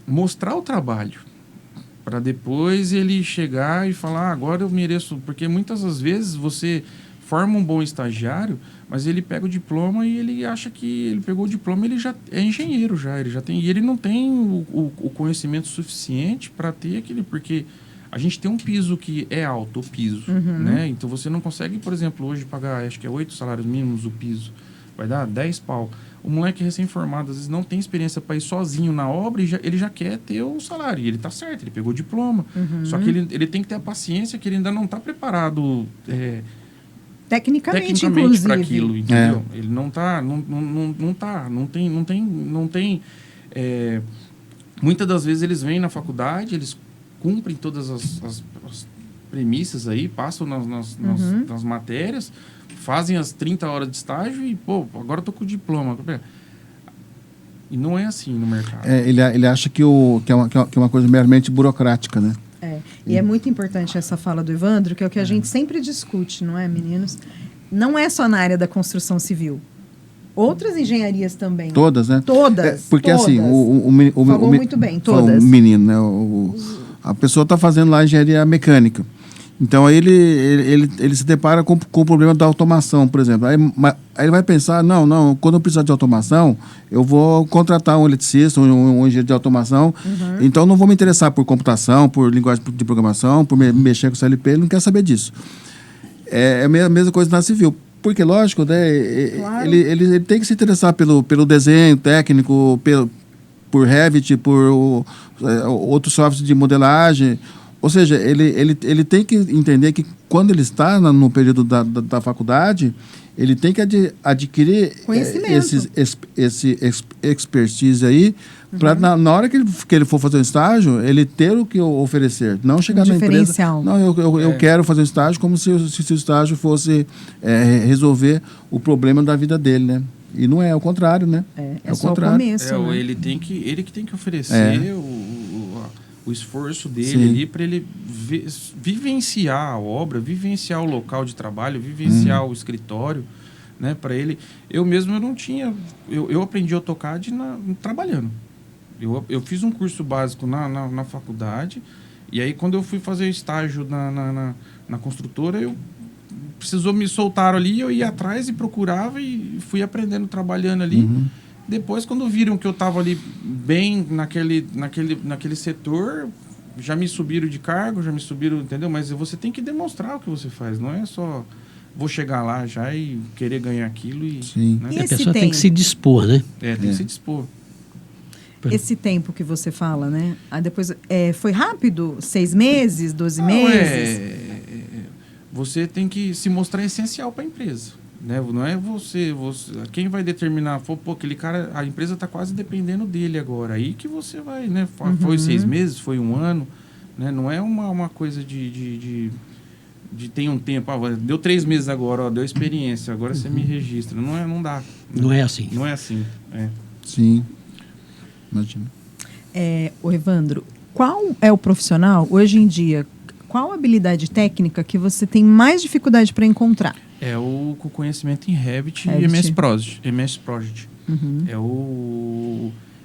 mostrar o trabalho, para depois ele chegar e falar, agora eu mereço, porque muitas das vezes você forma um bom estagiário, mas ele pega o diploma e ele acha que ele pegou o diploma, ele já é engenheiro ele já tem, e ele não tem o conhecimento suficiente para ter aquele, porque a gente tem um piso que é alto, o piso, né? Então você não consegue, por exemplo, hoje pagar, acho que é 8 salários mínimos o piso, vai dar 10 pau. O moleque recém-formado, às vezes, não tem experiência para ir sozinho na obra e ele já quer ter o salário. E ele está certo, ele pegou o diploma. Só que ele tem que ter a paciência que ele ainda não está preparado tecnicamente para aquilo, entendeu? Ele não está, não tem. Muitas das vezes eles vêm na faculdade, eles cumprem todas as premissas aí, passam nas matérias, fazem as 30 horas de estágio e, agora eu tô com o diploma. E não é assim no mercado. Ele acha que é uma coisa meramente burocrática, né? E é muito importante essa fala do Evandro, que é o que a gente sempre discute, não é, meninos? Não é só na área da construção civil. Outras engenharias também. Todas, né? Todas. Porque todas. assim, Falou muito bem, todas. O menino, né? A pessoa está fazendo lá engenharia mecânica. Então, aí ele se depara com o problema da automação, por exemplo. Aí ele vai pensar, não, quando eu precisar de automação, eu vou contratar um eletricista, um engenheiro de automação. Então, não vou me interessar por computação, por linguagem de programação, por mexer com o CLP, ele não quer saber disso. É a mesma coisa na civil. Porque, lógico, né, claro. ele tem que se interessar pelo desenho técnico, por Revit, por outros softwares de modelagem. Ou seja, ele tem que entender que quando ele está no período da faculdade, ele tem que adquirir esse expertise aí, para na hora que ele for fazer um estágio, ele ter o que oferecer. Não chegar na empresa... Não, eu quero fazer um estágio como se o estágio fosse resolver o problema da vida dele, né? E não é o contrário, né? É o só contrário. O começo, né? Ele que tem que oferecer o esforço dele ali para ele vivenciar a obra, vivenciar o local de trabalho, vivenciar o escritório, né? Para ele, eu não tinha, eu aprendi AutoCAD trabalhando. Eu fiz um curso básico na faculdade, e aí quando eu fui fazer estágio na construtora, me soltaram ali, eu ia atrás e procurava e fui aprendendo, trabalhando ali. Depois, quando viram que eu estava ali bem naquele setor, já me subiram de cargo, entendeu? Mas você tem que demonstrar o que você faz, não é só vou chegar lá já e querer ganhar aquilo. Sim. Né? E a pessoa tem que se dispor, né? Tem que se dispor. Esse tempo que você fala, né? Depois, foi rápido? 6 meses, 12 meses? Você tem que se mostrar essencial para a empresa. Né? Não é você. Quem vai determinar? Aquele cara, a empresa está quase dependendo dele agora. Aí que você vai, né? Foi 6 meses, foi 1 ano. Né? Não é uma coisa de tem um tempo. Deu 3 meses agora, deu experiência, agora você me registra. Não dá. Não é assim. Não é assim. Sim. Imagina. O Evandro, qual é o profissional, hoje em dia, qual habilidade técnica que você tem mais dificuldade para encontrar? O conhecimento em Revit e MS Project.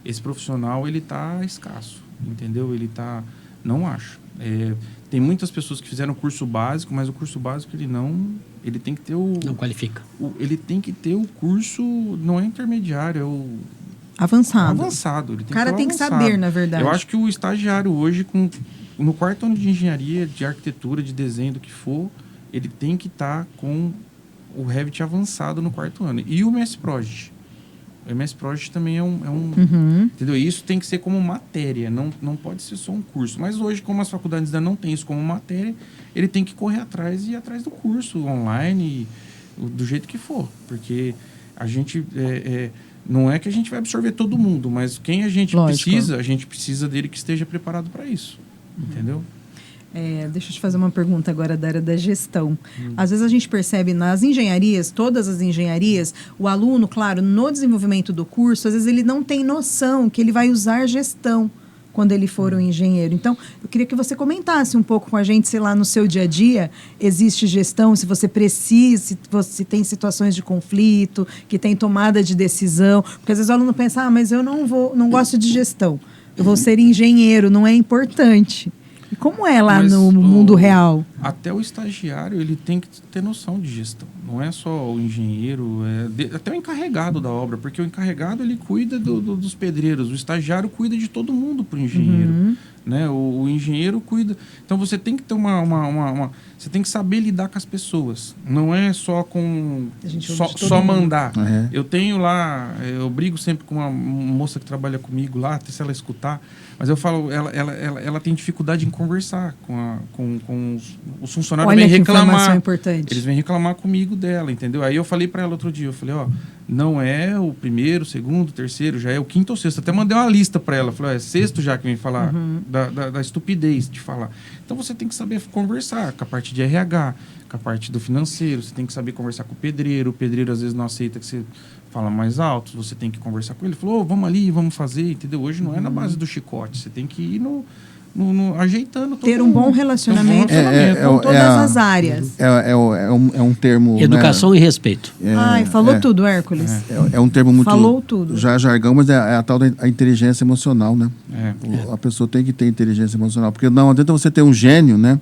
Esse profissional, ele tá escasso, entendeu? Ele tá... Não acho. Tem muitas pessoas que fizeram curso básico, mas o curso básico ele tem que ter Não qualifica. ele tem que ter o curso, não é intermediário, é o Avançado. Ele O cara tem que saber, na verdade. Eu acho que o estagiário hoje, no quarto ano de engenharia, de arquitetura, de desenho, do que for, ele tem que estar com o Revit avançado no quarto ano. E o MS Project. O MS Project também é um entendeu? Isso tem que ser como matéria, não pode ser só um curso. Mas hoje, como as faculdades ainda não têm isso como matéria, ele tem que correr atrás e ir atrás do curso online, do jeito que for. Porque a gente... não é que a gente vai absorver todo mundo, mas quem a gente precisa, a gente precisa dele que esteja preparado para isso. Entendeu? Deixa eu te fazer uma pergunta agora da área da gestão. Às vezes a gente percebe nas engenharias, todas as engenharias, o aluno, claro, no desenvolvimento do curso, às vezes ele não tem noção que ele vai usar gestão quando ele for um engenheiro. Então, eu queria que você comentasse um pouco com a gente, sei lá, no seu dia a dia, existe gestão, se você precisa, se você tem situações de conflito, que tem tomada de decisão, porque às vezes o aluno pensa, mas eu não gosto de gestão, eu vou ser engenheiro, não é importante. E como é lá no mundo real? Até o estagiário, ele tem que ter noção de gestão. Não é só o engenheiro, até o encarregado da obra, porque o encarregado, ele cuida dos pedreiros, o estagiário cuida de todo mundo para o engenheiro. Né? O engenheiro cuida... Então, você tem que ter você tem que saber lidar com as pessoas. Não é só com... Só mandar. Eu tenho lá... Eu brigo sempre com uma moça que trabalha comigo lá, até se ela escutar. Mas eu falo... Ela tem dificuldade em conversar com os funcionários. Olha vêm reclamar. Informação importante. Eles vêm reclamar comigo dela, entendeu? Aí eu falei para ela outro dia, eu falei, não é o primeiro, segundo, terceiro, já é o quinto ou sexto. Até mandei uma lista para ela. Falei, é sexto já que vem falar da estupidez de falar. Então você tem que saber conversar com a parte de RH, com a parte do financeiro. Você tem que saber conversar com o pedreiro. O pedreiro às vezes não aceita que você fala mais alto. Você tem que conversar com ele. Falou, vamos ali, vamos fazer, entendeu? Hoje não é na base do chicote. Você tem que ir ajeitando. Ter um bom relacionamento com todas as áreas. É um termo... Educação e respeito. Falou tudo, Hércules. É um termo muito... Falou tudo. Já jargão, mas é a tal da inteligência emocional, né? A pessoa tem que ter inteligência emocional. Porque não adianta você ter um gênio, né?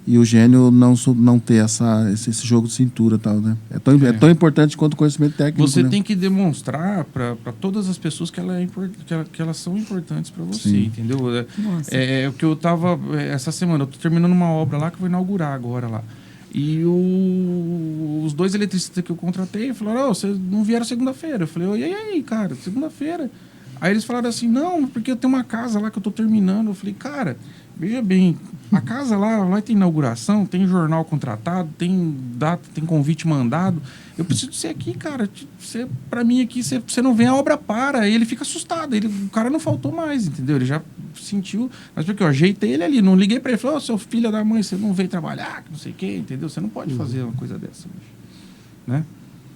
E o gênio não ter esse jogo de cintura e tal, né? É tão importante quanto o conhecimento técnico. Você tem que demonstrar para todas as pessoas que elas são importantes para você, entendeu? É o que eu estava... Essa semana, eu estou terminando uma obra lá que eu vou inaugurar agora lá. E os dois eletricistas que eu contratei falaram, vocês não vieram segunda-feira. Eu falei, e aí, cara, segunda-feira? Aí eles falaram assim, não, porque eu tenho uma casa lá que eu estou terminando. Eu falei, cara, veja bem, a casa lá vai ter inauguração, tem jornal contratado, tem data, tem convite mandado. Eu preciso de você aqui, cara. Para mim aqui, você não vem, a obra para. Aí ele fica assustado. O cara não faltou mais, entendeu? Ele já sentiu. Mas porque eu ajeitei ele ali, não liguei para ele. Falei, seu filho da mãe, você não veio trabalhar, que não sei o quê, entendeu? Você não pode fazer uma coisa dessa, né?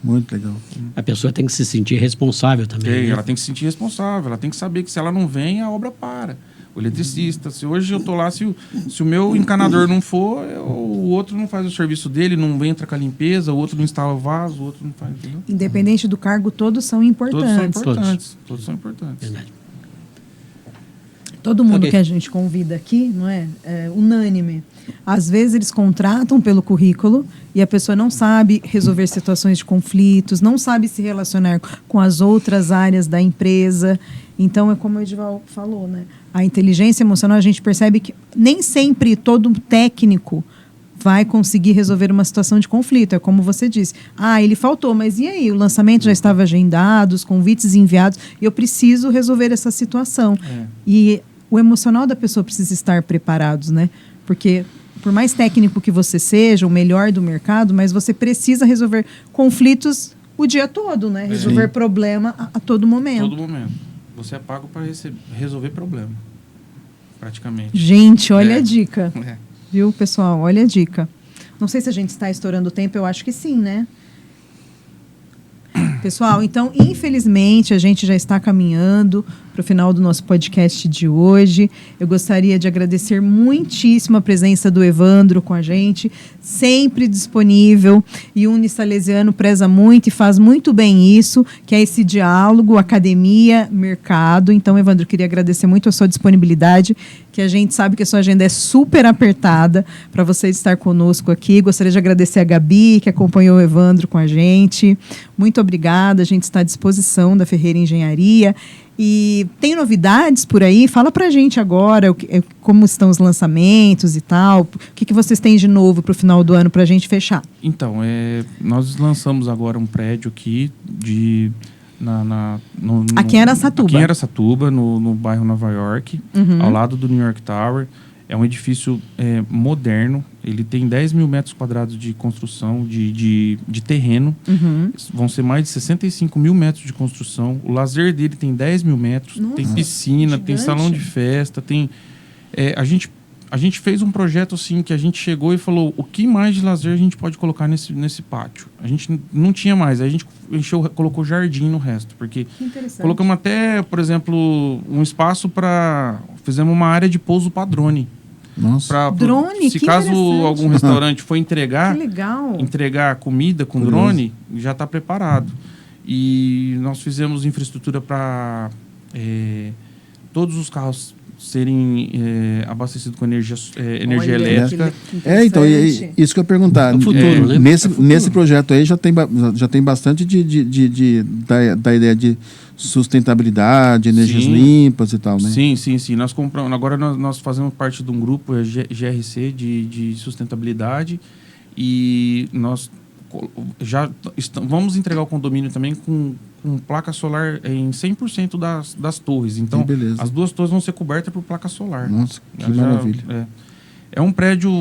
Muito legal. A pessoa tem que se sentir responsável também. Né? Ela tem que se sentir responsável. Ela tem que saber que se ela não vem, a obra para. O eletricista, se hoje eu tô lá, se o meu encanador não for, o outro não faz o serviço dele, não entra com a limpeza, o outro não instala o vaso, o outro não faz, entendeu? Independente do cargo, todos são importantes. Todos são importantes. Verdade. Todo mundo que a gente convida aqui, não é unânime. Às vezes eles contratam pelo currículo e a pessoa não sabe resolver situações de conflitos, não sabe se relacionar com as outras áreas da empresa. Então, é como o Edival falou, né? A inteligência emocional, a gente percebe que nem sempre todo técnico vai conseguir resolver uma situação de conflito. É como você disse. Ele faltou, mas e aí? O lançamento já estava agendado, os convites enviados, e eu preciso resolver essa situação. E o emocional da pessoa precisa estar preparado, né? Porque, por mais técnico que você seja, o melhor do mercado, mas você precisa resolver conflitos o dia todo, né? Resolver problema a todo momento. Todo momento. Você é pago para resolver problema, praticamente. Gente, olha a dica. Viu, pessoal? Olha a dica. Não sei se a gente está estourando o tempo, eu acho que sim, né? Pessoal, então, infelizmente, a gente já está caminhando. para o final do nosso podcast de hoje. Eu gostaria de agradecer muitíssimo a presença do Evandro com a gente, sempre disponível, e o Unisalesiano preza muito e faz muito bem isso, que é esse diálogo, academia, mercado. Então, Evandro, queria agradecer muito a sua disponibilidade, que a gente sabe que a sua agenda é super apertada para você estar conosco aqui. Gostaria de agradecer a Gabi, que acompanhou o Evandro com a gente. Muito obrigada, a gente está à disposição da Ferreira Engenharia. E tem novidades por aí? Fala pra gente agora como estão os lançamentos e tal. O que vocês têm de novo para o final do ano para a gente fechar? Então, nós lançamos agora um prédio aqui aqui em Araçatuba. Aqui em Araçatuba, no bairro Nova York, ao lado do New York Tower. É um edifício moderno. Ele tem 10 mil metros quadrados de construção, de terreno. Vão ser mais de 65 mil metros de construção. O lazer dele tem 10 mil metros. Nossa, tem piscina, gigante. Tem salão de festa. A gente fez um projeto assim que a gente chegou e falou o que mais de lazer a gente pode colocar nesse pátio. A gente não tinha mais. Aí a gente colocou jardim no resto. Porque colocamos até, por exemplo, um espaço para... Fizemos uma área de pouso para drone. Nossa. Drone, se caso algum restaurante for entregar comida com drone, já está preparado. E nós fizemos infraestrutura para todos os carros serem abastecidos com energia elétrica. Então, isso que eu ia perguntar. No futuro, né? Nesse projeto aí já tem bastante da ideia de sustentabilidade, energias limpas e tal, né? Sim. Nós compramos. Agora nós fazemos parte de um grupo GRC de sustentabilidade e nós já vamos entregar o condomínio também com placa solar em 100% das torres. Então, as 2 torres vão ser cobertas por placa solar. Nossa, que maravilha. É um prédio,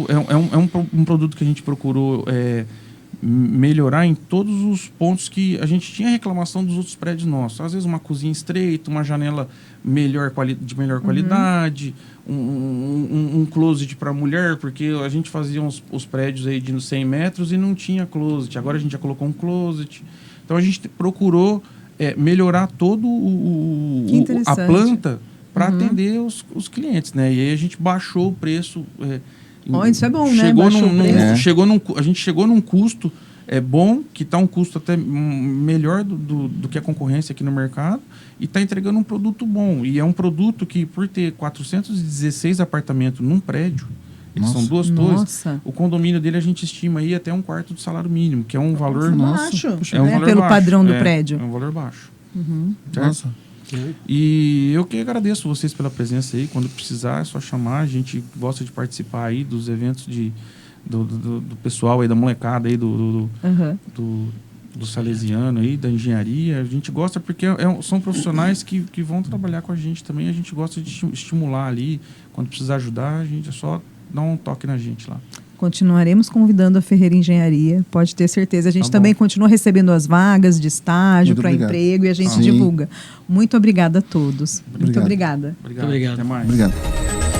um produto que a gente procurou melhorar em todos os pontos que a gente tinha reclamação dos outros prédios nossos. Às vezes uma cozinha estreita, uma janela de melhor qualidade, um closet para mulher, porque a gente fazia os prédios aí de 100 metros e não tinha closet. Agora a gente já colocou um closet. Então a gente procurou melhorar todo a planta para atender os clientes, né? E aí a gente baixou o preço. Isso é bom, né? A gente chegou num custo bom, que está um custo até melhor do que a concorrência aqui no mercado, e está entregando um produto bom. E é um produto que, por ter 416 apartamentos num prédio, eles são 2 torres, o condomínio dele a gente estima aí até 1/4 do salário mínimo, que é um valor baixo, valor pelo baixo, padrão do prédio. É um valor baixo. Nossa. E eu que agradeço vocês pela presença aí. Quando precisar, é só chamar. A gente gosta de participar aí dos eventos do pessoal aí, da molecada aí, do salesiano aí, da engenharia. A gente gosta porque são profissionais que vão trabalhar com a gente também. A gente gosta de estimular ali. Quando precisar ajudar, a gente é só dar um toque na gente lá. Continuaremos convidando a Ferreira Engenharia, pode ter certeza. A gente também continua recebendo as vagas de estágio para emprego e a gente divulga. Muito obrigada a todos. Muito obrigada. Obrigado. Muito obrigado. Até mais. Obrigado.